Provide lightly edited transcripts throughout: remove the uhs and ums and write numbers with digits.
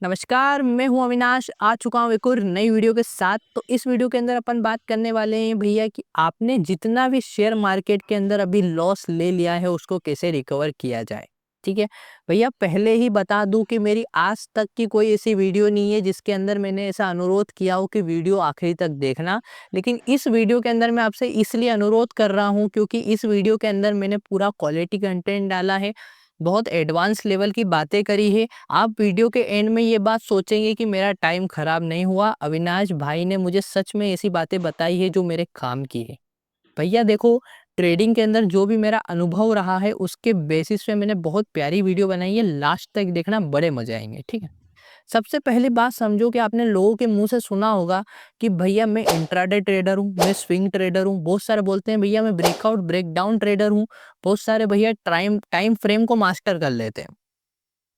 नमस्कार, मैं हूँ अविनाश। आ चुका हूँ एक और नई वीडियो के साथ। तो इस वीडियो के अंदर अपन बात करने वाले हैं भैया कि आपने जितना भी शेयर मार्केट के अंदर अभी लॉस ले लिया है उसको कैसे रिकवर किया जाए। ठीक है भैया, पहले ही बता दूं कि मेरी आज तक की कोई ऐसी वीडियो नहीं है जिसके अंदर मैंने ऐसा अनुरोध किया हो कि वीडियो आखिरी तक देखना। लेकिन इस वीडियो के अंदर मैं आपसे इसलिए अनुरोध कर रहा हूँ क्योंकि इस वीडियो के अंदर मैंने पूरा क्वालिटी कंटेंट डाला है, बहुत एडवांस लेवल की बातें करी है। आप वीडियो के एंड में ये बात सोचेंगे कि मेरा टाइम खराब नहीं हुआ, अविनाश भाई ने मुझे सच में ऐसी बातें बताई है जो मेरे काम की है। भैया देखो, ट्रेडिंग के अंदर जो भी मेरा अनुभव रहा है उसके बेसिस पे मैंने बहुत प्यारी वीडियो बनाई है, लास्ट तक देखना, बड़े मजे आएंगे। ठीक है, सबसे पहली बात समझो कि आपने लोगों के मुंह से सुना होगा कि भैया मैं इंट्राडे ट्रेडर हूँ, मैं स्विंग ट्रेडर हूँ। बहुत सारे बोलते हैं भैया मैं ब्रेकआउट ब्रेकडाउन ट्रेडर हूँ। बहुत सारे भैया टाइम टाइम फ्रेम को मास्टर कर लेते हैं।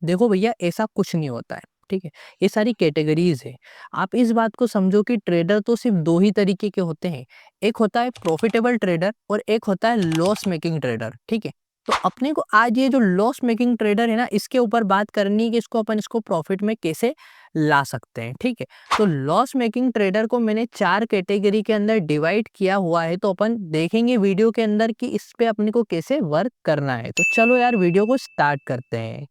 देखो भैया, ऐसा कुछ नहीं होता है। ठीक है, ये सारी कैटेगरीज है। आप इस बात को समझो कि ट्रेडर तो सिर्फ दो ही तरीके के होते हैं। एक होता है प्रॉफिटेबल ट्रेडर और एक होता है लॉस मेकिंग ट्रेडर। ठीक है, तो अपने को आज ये जो लॉस मेकिंग ट्रेडर है ना, इसके ऊपर बात करनी है कि इसको प्रॉफिट में कैसे ला सकते हैं। ठीक है, तो लॉस मेकिंग ट्रेडर को मैंने 4 कैटेगरी के अंदर डिवाइड किया हुआ है। तो अपन देखेंगे वीडियो के अंदर कि इस पे अपने को कैसे वर्क करना है। तो चलो यार, वीडियो को स्टार्ट करते हैं।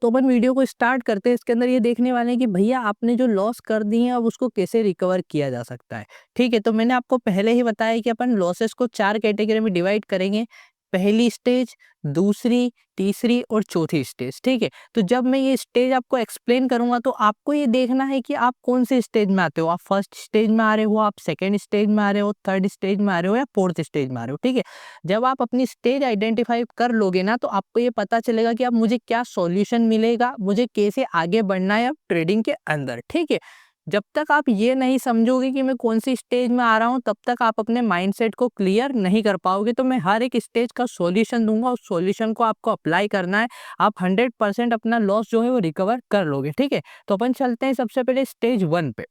तो अपन वीडियो को स्टार्ट करते हैं। इसके अंदर ये देखने वाले हैं कि भैया आपने जो लॉस कर दी है अब उसको कैसे रिकवर किया जा सकता है। ठीक है, तो मैंने आपको पहले ही बताया कि अपन लॉसेस को 4 कैटेगरी में डिवाइड करेंगे। पहली स्टेज, दूसरी, तीसरी और चौथी स्टेज। ठीक है, तो जब मैं ये स्टेज आपको एक्सप्लेन करूंगा तो आपको ये देखना है कि आप कौन से स्टेज में आते हो। आप फर्स्ट स्टेज में आ रहे हो, आप सेकेंड स्टेज में आ रहे हो, थर्ड स्टेज में आ रहे हो या फोर्थ स्टेज में आ रहे हो। ठीक है, जब आप अपनी स्टेज आइडेंटिफाई कर लोगे ना तो आपको ये पता चलेगा कि अब मुझे क्या सॉल्यूशन मिलेगा, मुझे कैसे आगे बढ़ना है अब ट्रेडिंग के अंदर। ठीक है, जब तक आप ये नहीं समझोगे कि मैं कौन सी स्टेज में आ रहा हूँ तब तक आप अपने माइंडसेट को क्लियर नहीं कर पाओगे। तो मैं हर एक स्टेज का सॉल्यूशन दूंगा, उस सॉल्यूशन को आपको अप्लाई करना है। आप 100% अपना लॉस जो है वो रिकवर कर लोगे। ठीक है, तो अपन चलते हैं सबसे पहले स्टेज 1 पे।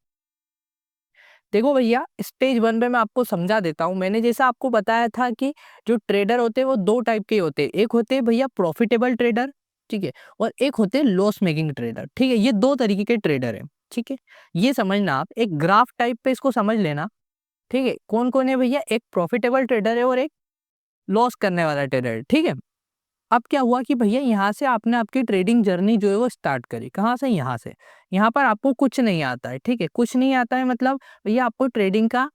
देखो भैया, स्टेज 1 पे मैं आपको समझा देता हूँ। मैंने जैसा आपको बताया था कि जो ट्रेडर होते हैं वो दो टाइप के होते हैं। एक होते हैं भैया प्रॉफिटेबल ट्रेडर, ठीक है, और एक होते हैं लॉस मेकिंग ट्रेडर। ठीक है, ये दो तरीके के ट्रेडर हैं। ठीक है, ये समझना, आप एक ग्राफ टाइप पे इसको समझ लेना। ठीक है, कौन कौन है भैया, एक प्रॉफिटेबल ट्रेडर है और एक लॉस करने वाला ट्रेडर है। ठीक है, अब क्या हुआ कि भैया यहाँ से आपने आपकी ट्रेडिंग जर्नी जो है वो स्टार्ट करी। कहाँ से? यहाँ से। यहाँ पर आपको कुछ नहीं आता है। ठीक है, कुछ नहीं आता है मतलब भैया आपको ट्रेडिंग का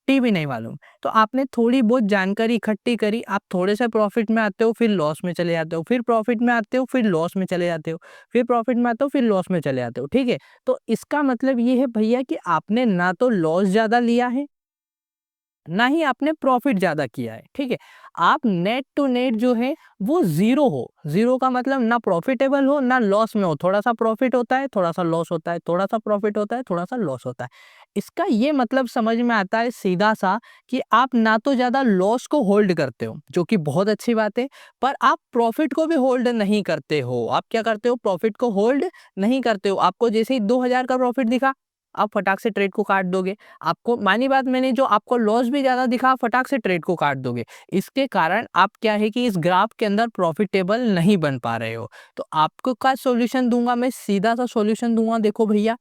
टी भी नहीं मालूम। तो आपने थोड़ी बहुत जानकारी इकट्ठी करी, आप थोड़े से प्रॉफिट में आते हो, फिर लॉस में चले जाते हो, फिर प्रॉफिट में आते हो, फिर लॉस में चले जाते हो, फिर प्रॉफिट में आते हो, फिर लॉस में चले जाते हो। ठीक है, तो इसका मतलब ये है भैया कि आपने ना तो लॉस ज्यादा लिया है, ना ही आपने प्रॉफिट ज्यादा किया है। ठीक है, आप नेट टू नेट जो है वो जीरो हो। जीरो का मतलब ना प्रॉफिटेबल हो ना लॉस में हो। थोड़ा सा प्रॉफिट होता है, थोड़ा सा लॉस होता है, थोड़ा सा प्रॉफिट होता है, थोड़ा सा लॉस होता है। इसका ये मतलब समझ में आता है सीधा सा कि आप ना तो ज्यादा लॉस को होल्ड करते हो, जो कि बहुत अच्छी बात है, पर आप प्रॉफिट को भी होल्ड नहीं करते हो। आप क्या करते हो? प्रॉफिट को होल्ड नहीं करते हो। आपको जैसे ही 2000 का प्रॉफिट दिखा, आप फटाक से ट्रेड को काट दोगे। आपको मानी बात, मैंने जो आपको लॉस भी ज्यादा दिखा, फटाक से ट्रेड को काट दोगे। इसके कारण आप क्या है कि इस ग्राफ के अंदर प्रॉफिटेबल नहीं बन पा रहे हो। तो आपको का सॉल्यूशन दूंगा मैं, सीधा सा सॉल्यूशन दूंगा। देखो भैया,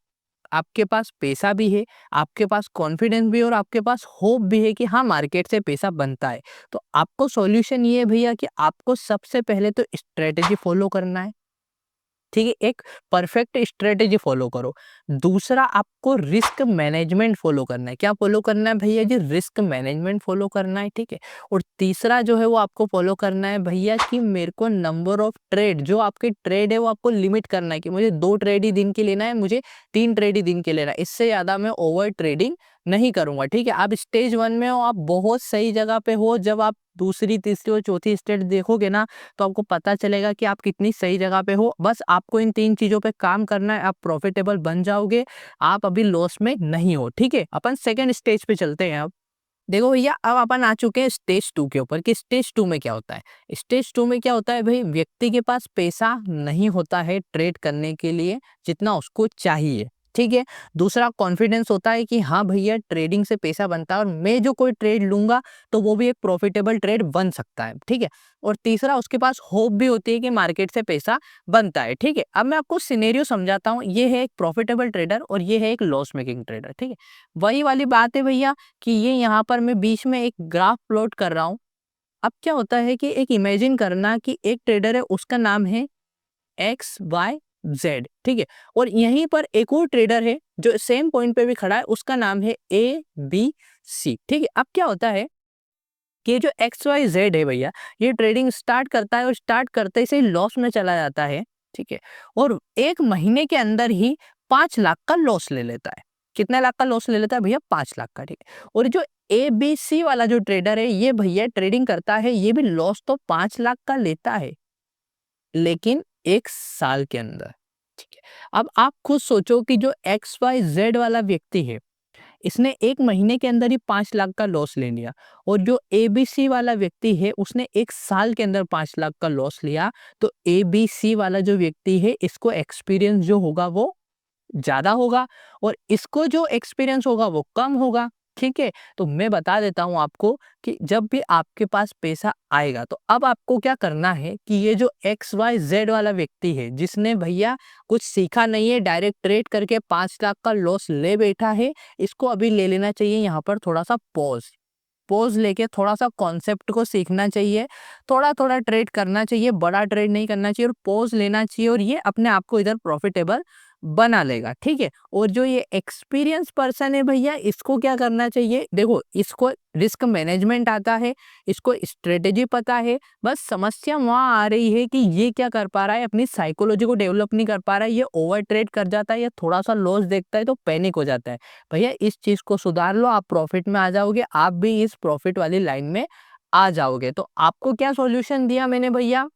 आपके पास पैसा भी है, आपके पास कॉन्फिडेंस भी है और आपके पास होप भी है कि हाँ मार्केट से पैसा बनता है। तो आपको सॉल्यूशन ये है भैया कि आपको सबसे पहले तो स्ट्रेटेजी फॉलो करना है। ठीक है, एक परफेक्ट स्ट्रेटेजी फॉलो करो। दूसरा, आपको रिस्क मैनेजमेंट फॉलो करना है। क्या फॉलो करना है भैया जी? रिस्क मैनेजमेंट फॉलो करना है। ठीक है, और तीसरा जो है वो आपको फॉलो करना है भैया कि मेरे को नंबर ऑफ ट्रेड, जो आपके ट्रेड है वो आपको लिमिट करना है कि मुझे 2 ट्रेड ही दिन के लेना है, मुझे 3 ट्रेड ही दिन के लेना है, इससे ज्यादा मैं ओवर ट्रेडिंग नहीं करूंगा। ठीक है, आप स्टेज 1 में हो, आप बहुत सही जगह पे हो। जब आप दूसरी, तीसरी और चौथी स्टेज देखोगे ना तो आपको पता चलेगा कि आप कितनी सही जगह पे हो। बस आपको इन 3 चीजों पे काम करना है, आप प्रॉफिटेबल बन जाओगे। आप अभी लॉस में नहीं हो। ठीक है, अपन सेकंड स्टेज पे चलते हैं। अब देखो भैया, अब अपन आ चुके हैं स्टेज 2 के ऊपर कि स्टेज 2 में क्या होता है। स्टेज 2 में क्या होता है भाई, व्यक्ति के पास पैसा नहीं होता है ट्रेड करने के लिए जितना उसको चाहिए। ठीक है। दूसरा कॉन्फिडेंस होता है कि हाँ भैया ट्रेडिंग से पैसा बनता है और मैं जो कोई ट्रेड लूंगा तो वो भी एक प्रॉफिटेबल ट्रेड बन सकता है, ठीक है। और तीसरा उसके पास होप भी होती है कि मार्केट से पैसा बनता है, ठीक है। अब मैं आपको सिनेरियो समझाता हूँ, ये है एक प्रॉफिटेबल ट्रेडर और ये है एक लॉस मेकिंग ट्रेडर, ठीक है। वही वाली बात है भैया कि ये यहाँ पर मैं बीच में एक ग्राफ प्लॉट कर रहा हूँ। अब क्या होता है कि एक इमेजिन करना कि एक ट्रेडर है, उसका नाम है XYZ, ठीक है। और यहीं पर एक और ट्रेडर है जो सेम पॉइंट पे भी खड़ा है, उसका नाम है ABC, ठीक है। अब क्या होता है कि ये जो XYZ है भैया, ये ट्रेडिंग स्टार्ट करता है और स्टार्ट करते से ही लॉस में चला जाता है, ठीक है। और 1 महीने के अंदर ही 5 लाख का लॉस ले लेता है। कितने लाख का लॉस ले लेता है भैया? 5 लाख का, ठीक है। और जो ABC वाला जो ट्रेडर है, ये भैया ट्रेडिंग करता है, ये भी लॉस तो 5 लाख का लेता है, लेकिन 1 साल के अंदर, ठीक है। अब आप खुद सोचो कि जो XYZ वाला व्यक्ति है, इसने 1 महीने के अंदर ही 5 लाख का लॉस ले लिया, और जो ABC वाला व्यक्ति है उसने 1 साल के अंदर 5 लाख का लॉस लिया। तो ABC वाला जो व्यक्ति है, इसको एक्सपीरियंस जो होगा वो ज़्यादा होगा और इसको जो एक्सपीरियंस होगा वो कम होगा, ठीक है। तो मैं बता देता हूँ आपको कि जब भी आपके पास पैसा आएगा तो अब आपको क्या करना है कि ये जो XYZ वाला व्यक्ति है, जिसने भैया कुछ सीखा नहीं है, डायरेक्ट ट्रेड करके 5 लाख का लॉस ले बैठा है, इसको अभी ले लेना चाहिए यहाँ पर थोड़ा सा पॉज। पॉज लेके थोड़ा सा कॉन्सेप्ट को सीखना चाहिए, थोड़ा थोड़ा ट्रेड करना चाहिए, बड़ा ट्रेड नहीं करना चाहिए, और पॉज लेना चाहिए, और ये अपने आप को इधर प्रॉफिटेबल बना लेगा, ठीक है। और जो ये एक्सपीरियंस पर्सन है भैया, इसको क्या करना चाहिए? देखो, इसको रिस्क मैनेजमेंट आता है, इसको स्ट्रेटेजी पता है, बस समस्या वहां आ रही है कि ये क्या कर पा रहा है, अपनी साइकोलॉजी को डेवलप नहीं कर पा रहा है, ये ओवर ट्रेड कर जाता है, या थोड़ा सा लॉस देखता है तो पैनिक हो जाता है। भैया इस चीज को सुधार लो, आप प्रॉफिट में आ जाओगे, आप भी इस प्रॉफिट वाली लाइन में आ जाओगे। तो आपको क्या सॉल्यूशन दिया मैंने भैया?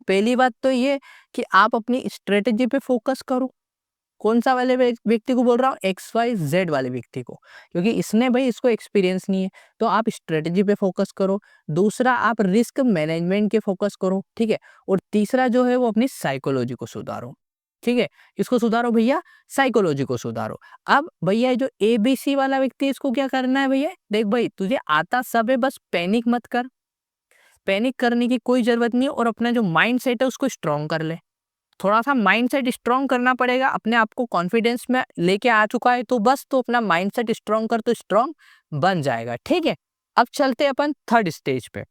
पहली बात तो ये कि आप अपनी स्ट्रेटेजी पे फोकस करो। कौन सा वाले व्यक्ति को बोल रहा हूँ? XYZ वाले व्यक्ति को, क्योंकि इसने भाई, इसको एक्सपीरियंस नहीं है। तो आप स्ट्रेटेजी पे फोकस करो। दूसरा, आप रिस्क मैनेजमेंट के फोकस करो, ठीक है। और तीसरा जो है वो अपनी साइकोलॉजी को सुधारो, ठीक है। इसको सुधारो भैया, साइकोलॉजी को सुधारो। अब भैया जो ABC वाला व्यक्ति है, इसको क्या करना है भैया? देख भाई, तुझे आता सब है, बस पैनिक मत कर, पैनिक करने की कोई जरूरत नहीं है, और अपना जो माइंड सेट है उसको स्ट्रॉन्ग कर ले। थोड़ा सा माइंडसेट स्ट्रॉन्ग करना पड़ेगा, अपने आप को कॉन्फिडेंस में लेके आ चुका है तो बस, तो अपना माइंडसेट स्ट्रॉन्ग कर, तो स्ट्रॉन्ग बन जाएगा, ठीक है। अब चलते हैं अपन थर्ड स्टेज पे।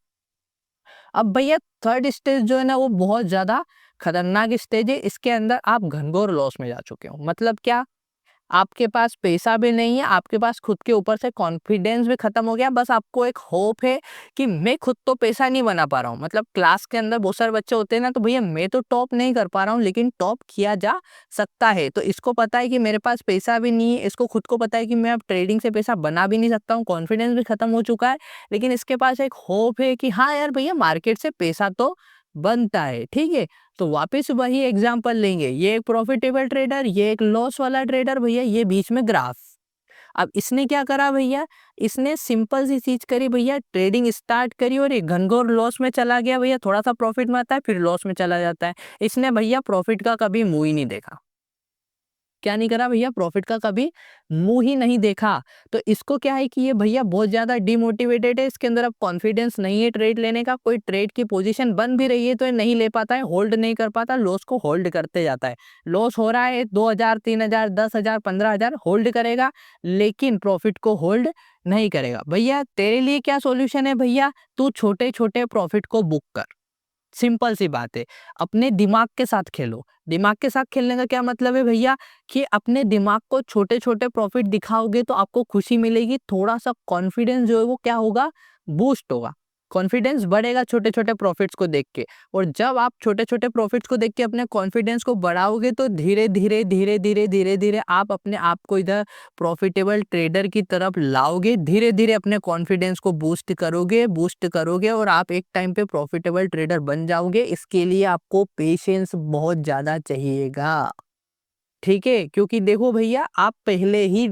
अब भैया थर्ड स्टेज जो है ना, वो बहुत ज्यादा खतरनाक स्टेज है। इसके अंदर आप घनघोर लॉस में जा चुके हो। मतलब क्या? आपके पास पैसा भी नहीं है, आपके पास खुद के ऊपर से कॉन्फिडेंस भी खत्म हो गया, बस आपको एक होप है कि मैं खुद तो पैसा नहीं बना पा रहा हूँ। मतलब क्लास के अंदर बहुत सारे बच्चे होते हैं ना, तो भैया मैं तो टॉप नहीं कर पा रहा हूँ, लेकिन टॉप किया जा सकता है। तो इसको पता है कि मेरे पास पैसा भी नहीं है, इसको खुद को पता है कि मैं अब ट्रेडिंग से पैसा बना भी नहीं सकता हूँ, कॉन्फिडेंस भी खत्म हो चुका है, लेकिन इसके पास एक होप है कि हाँ यार भैया, मार्केट से पैसा तो बनता है, ठीक है। तो वापस वही एग्जांपल लेंगे, ये एक प्रॉफिटेबल ट्रेडर, ये एक लॉस वाला ट्रेडर भैया, ये बीच में ग्राफ। अब इसने क्या करा भैया? इसने सिंपल सी चीज करी भैया, ट्रेडिंग स्टार्ट करी और एक घनघोर लॉस में चला गया भैया। थोड़ा सा प्रॉफिट में आता है, फिर लॉस में चला जाता है। इसने भैया प्रॉफिट का कभी मुंह ही नहीं देखा। क्या नहीं करा भैया? प्रॉफिट का कभी मुंह ही नहीं देखा। तो इसको क्या है कि ये भैया बहुत ज्यादा डिमोटिवेटेड है, इसके अंदर अब कॉन्फिडेंस नहीं है ट्रेड लेने का। कोई ट्रेड की पोजीशन बन भी रही है तो ये नहीं ले पाता है, होल्ड नहीं कर पाता, लॉस को होल्ड करते जाता है। लॉस हो रहा है 2,000, 3,000, 10,000, 15,000 होल्ड करेगा, लेकिन प्रॉफिट को होल्ड नहीं करेगा। भैया तेरे लिए क्या सॉल्यूशन है भैया? तू छोटे छोटे प्रॉफिट को बुक कर। सिंपल सी बात है, अपने दिमाग के साथ खेलो। दिमाग के साथ खेलने का क्या मतलब है भैया? कि अपने दिमाग को छोटे छोटे प्रॉफिट दिखाओगे तो आपको खुशी मिलेगी, थोड़ा सा कॉन्फिडेंस जो है वो क्या होगा? बूस्ट होगा, कॉन्फिडेंस बढ़ेगा छोटे छोटे प्रॉफिट्स को देख के। और जब आप छोटे छोटे प्रॉफिट्स को देख के अपने कॉन्फिडेंस को बढ़ाओगे तो धीरे धीरे धीरे धीरे धीरे धीरे आप अपने आप को इधर प्रॉफिटेबल ट्रेडर की तरफ लाओगे। धीरे धीरे अपने कॉन्फिडेंस को बूस्ट करोगे और आप एक टाइम पे प्रॉफिटेबल ट्रेडर बन जाओगे। इसके लिए आपको पेशेंस बहुत ज्यादा चाहिएगा, ठीक है। क्योंकि देखो भैया, आप पहले ही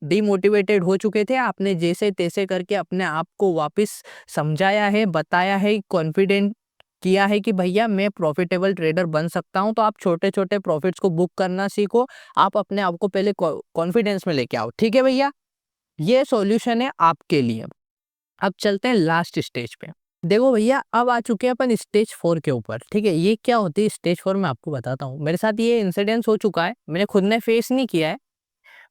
डिमोटिवेटेड हो चुके थे, आपने जैसे तैसे करके अपने आप को वापस समझाया है, बताया है, कॉन्फिडेंट किया है कि भैया मैं प्रॉफिटेबल ट्रेडर बन सकता हूँ, तो आप छोटे-छोटे प्रॉफिट्स को बुक करना सीखो। आप अपने आप को पहले कॉन्फिडेंस में लेके आओ। ठीक है भैया? ये सॉल्यूशन है आपके लिए। अब चलते हैं लास्ट स्टेज पे। देखो भैया, अब आ चुके हैं अपन स्टेज 4 के ऊपर। ठीक है? ये क्या होती है स्टेज 4, मैं आपको बताता हूँ। मेरे साथ ये इंसिडेंस हो चुका है, मैंने खुद ने फेस नहीं किया है।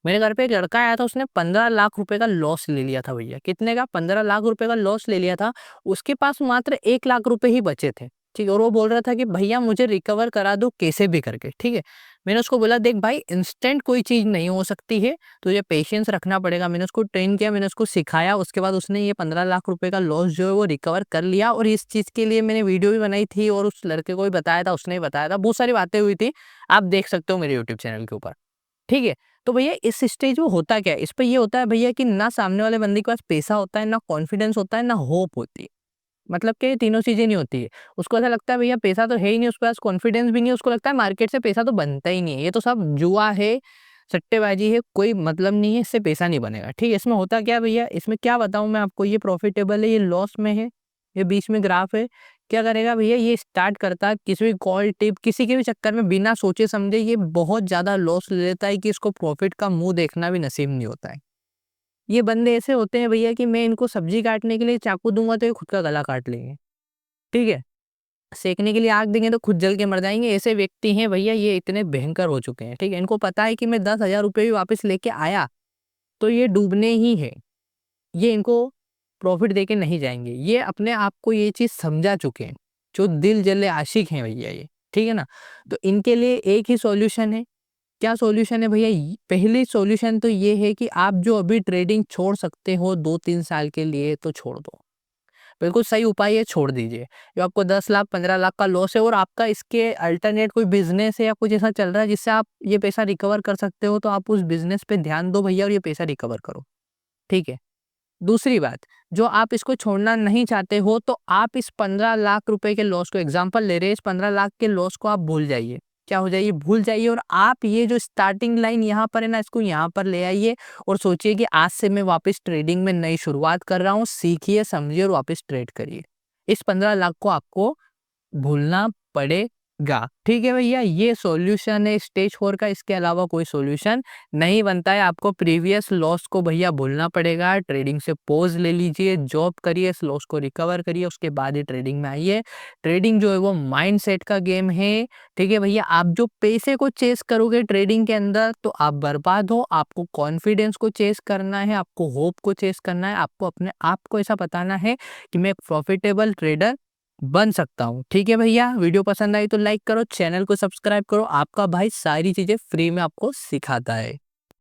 मेरे घर पे एक लड़का आया था, उसने 15 लाख रुपए का लॉस ले लिया था भैया। कितने का? 15 लाख रुपए का लॉस ले लिया था। उसके पास मात्र 1 लाख रुपए ही बचे थे। ठीक है? और वो बोल रहा था कि भैया मुझे रिकवर करा दो कैसे भी करके। ठीक है? मैंने उसको बोला देख भाई, इंस्टेंट कोई चीज़ नहीं हो सकती है, तुझे पेशेंस रखना पड़ेगा। मैंने उसको ट्रेन किया, मैंने उसको सिखाया, उसके बाद उसने ये 15 लाख रुपए का लॉस जो है वो रिकवर कर लिया। और इस चीज़ के लिए मैंने वीडियो भी बनाई थी और उस लड़के को भी बताया था, उसने भी बताया था, बहुत सारी बातें हुई थी। आप देख सकते हो मेरे यूट्यूब चैनल के ऊपर। ठीक है? तो भैया इस स्टेज में होता क्या है? इस पे ये होता है भैया कि ना सामने वाले बंदे के पास पैसा होता है, ना कॉन्फिडेंस होता है, ना होप होती है। मतलब कि ये तीनों चीज़ें नहीं होती है। उसको ऐसा लगता है भैया पैसा तो है ही नहीं, उसके पास कॉन्फिडेंस भी नहीं है, उसको लगता है मार्केट से पैसा तो बनता ही नहीं है। ये तो सब जुआ है, सट्टेबाजी है, कोई मतलब नहीं है, इससे पैसा नहीं बनेगा। ठीक है? इसमें होता क्या है भैया? इसमें क्या बताऊँ मैं आपको, ये प्रॉफिटेबल है, ये लॉस में है, ये बीच में ग्राफ है। क्या करेगा भैया? ये स्टार्ट करता है किसी भी कॉल टिप, किसी के भी चक्कर में बिना सोचे समझे ये बहुत ज़्यादा लॉस ले लेता है कि इसको प्रॉफिट का मुँह देखना भी नसीब नहीं होता है। ये बंदे ऐसे होते हैं भैया कि मैं इनको सब्जी काटने के लिए चाकू दूँगा तो ये खुद का गला काट लेंगे। ठीक है? सेकने के लिए आग देंगे तो खुद जल के मर जाएँगे। ऐसे व्यक्ति हैं भैया, ये इतने भयंकर हो चुके हैं। ठीक है? इनको पता है कि मैं 10,000 रुपए भी वापस लेके आया, तो ये डूबने ही हैं। ये इनको प्रॉफ़िट देके नहीं जाएँगे। ये अपने आप को ये चीज़ समझा चुके हैं। जो दिल जले आशिक हैं भैया ये। ठीक है ना? तो इनके लिए एक ही सॉल्यूशन है। क्या सॉल्यूशन है भैया? पहली सॉल्यूशन तो ये है कि आप जो अभी ट्रेडिंग छोड़ सकते हो 2-3 साल के लिए तो छोड़ दो। बिल्कुल सही उपाय है, छोड़ दीजिए। जो आपको 10 लाख 15 लाख का लॉस है और आपका इसके अल्टरनेट कोई बिज़नेस है या कुछ ऐसा चल रहा है जिससे आप ये पैसा रिकवर कर सकते हो, तो आप उस बिज़नेस पे ध्यान दो भैया और ये पैसा रिकवर करो। ठीक है? दूसरी बात, जो आप इसको छोड़ना नहीं चाहते हो, तो आप इस 15 लाख रुपए के लॉस को, एग्ज़ाम्पल ले रहे हैं, इस 15 लाख के लॉस को आप भूल जाइए। क्या हो जाइए? भूल जाइए और आप ये जो स्टार्टिंग लाइन यहाँ पर है ना, इसको यहाँ पर ले आइए और सोचिए कि आज से मैं वापस ट्रेडिंग में नई शुरुआत कर रहा हूँ। सीखिए, समझिए और वापस ट्रेड करिए। इस 15 लाख को आपको भूलना पड़ेगा। ठीक है भैया? ये सॉल्यूशन है स्टेज 4 का, इसके अलावा कोई सॉल्यूशन नहीं बनता है। आपको प्रीवियस लॉस को भैया भूलना पड़ेगा, ट्रेडिंग से पॉज़ ले लीजिए, जॉब करिए, इस लॉस को रिकवर करिए, उसके बाद ही ट्रेडिंग में आइए। ट्रेडिंग जो है वो माइंडसेट का गेम है। ठीक है भैया? आप जो पैसे को चेज़ करोगे ट्रेडिंग के अंदर तो आप बर्बाद हो। आपको कॉन्फिडेंस को चेज़ करना है, आपको होप को चेज़ करना है, आपको अपने आप को ऐसा बताना है कि मैं एक प्रॉफिटेबल ट्रेडर बन सकता हूँ। ठीक है भैया? वीडियो पसंद आई तो लाइक करो, चैनल को सब्सक्राइब करो। आपका भाई सारी चीज़ें फ्री में आपको सिखाता है।